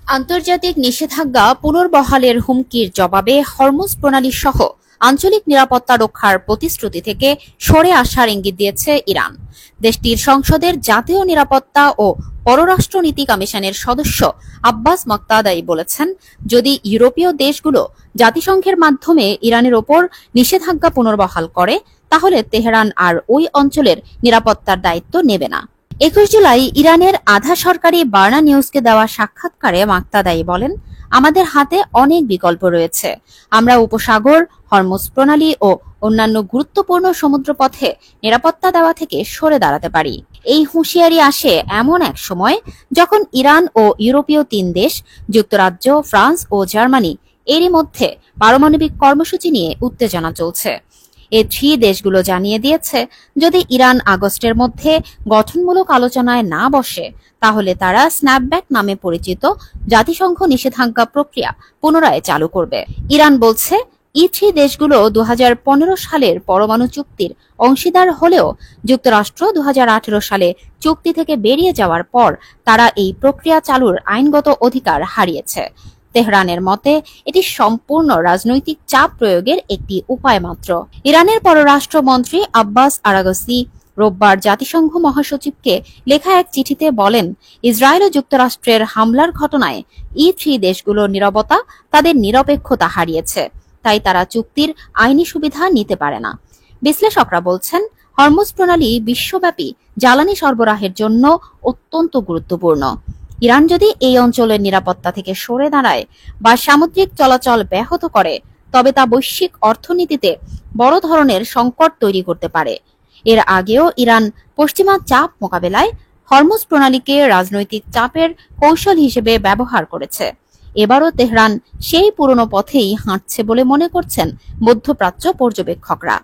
আন্তর্জাতিক নিষেধাজ্ঞা পুনর্বহালের হুমকির জবাবে হরমুজ প্রণালী সহ আঞ্চলিক নিরাপত্তা রক্ষার প্রতিশ্রুতি থেকে সরে আসার ইঙ্গিত দিয়েছে ইরান। দেশটির সংসদের জাতীয় নিরাপত্তা ও পররাষ্ট্রনীতি কমিশনের সদস্য আব্বাস মকতাদাই বলেছেন, যদি ইউরোপীয় দেশগুলো জাতিসংঘের মাধ্যমে ইরানের ওপর নিষেধাজ্ঞা পুনর্বহাল করে, তাহলে তেহরান আর ওই অঞ্চলের নিরাপত্তার দায়িত্ব নেবে না। ২১ জুলাই ইরানের আধা সরকারি বার্না নিউজকে দেওয়া সাক্ষাৎকারে মাকতাদাই বলেন, আমাদের হাতে অনেক বিকল্প রয়েছে। আমরা উপসাগর, হরমুজ প্রণালী ও অন্যান্য গুরুত্বপূর্ণ সমুদ্রপথে নিরাপত্তা দেওয়া থেকে সরে দাঁড়াতে পারি। এই হুঁশিয়ারি আসে এমন এক সময় যখন ইরান ও ইউরোপীয় ৩ দেশ, যুক্তরাজ্য, ফ্রান্স ও জার্মানি এরই মধ্যে পারমাণবিক কর্মসূচি নিয়ে উত্তেজনা চলছে। এই ৩ দেশগুলো জানিয়ে দিয়েছে, যদি ইরান আগস্টের মধ্যে গঠনমূলক আলোচনায় না বসে, তাহলে তারা স্ন্যাপব্যাক নামে পরিচিত জাতিসংঘ নিষেধাজ্ঞা প্রক্রিয়া পুনরায় চালু করবে। ইরান বলছে, এই ৩ দেশগুলো ২০১৫ সালের পরমাণু চুক্তির অংশীদার হলেও যুক্তরাষ্ট্র ২০১৮ সালে চুক্তি থেকে বেরিয়ে যাওয়ার পর তারা এই প্রক্রিয়া চালুর আইনগত অধিকার হারিয়েছে। তেহরানের মতে এটি সম্পূর্ণ রাজনৈতিক চাপ প্রয়োগের একটি উপায় মাত্র। ইরানের পররাষ্ট্রমন্ত্রী আব্বাস আরাগচি রোববার জাতিসংঘ মহাসচিবকে লেখা এক চিঠিতে বলেন, ইসরায়েল ও যুক্তরাষ্ট্রের হামলার ঘটনায় এই ৩ দেশগুলোর নীরবতা তাদের নিরপেক্ষতা হারিয়েছে, তাই তারা চুক্তির আইনি সুবিধা নিতে পারে না। বিশ্লেষকরা বলছেন, হরমুজ প্রণালী বিশ্বব্যাপী জ্বালানি সরবরাহের জন্য অত্যন্ত গুরুত্বপূর্ণ। ইরান যদি এই অঞ্চলের নিরাপত্তা থেকে সরে দাঁড়ায় বা সামুদ্রিক চলাচল ব্যাহত করে, তবে তা বৈশ্বিক অর্থনীতিতে বড় ধরনের সংকট তৈরি করতে পারে। এর আগেও ইরান পশ্চিমা চাপ মোকাবেলায় হরমুজ প্রণালীকে রাজনৈতিক চাপের কৌশল হিসেবে ব্যবহার করেছে। এবারও তেহরান সেই পুরনো পথেই হাঁটছে বলে মনে করছেন মধ্যপ্রাচ্য পর্যবেক্ষকরা।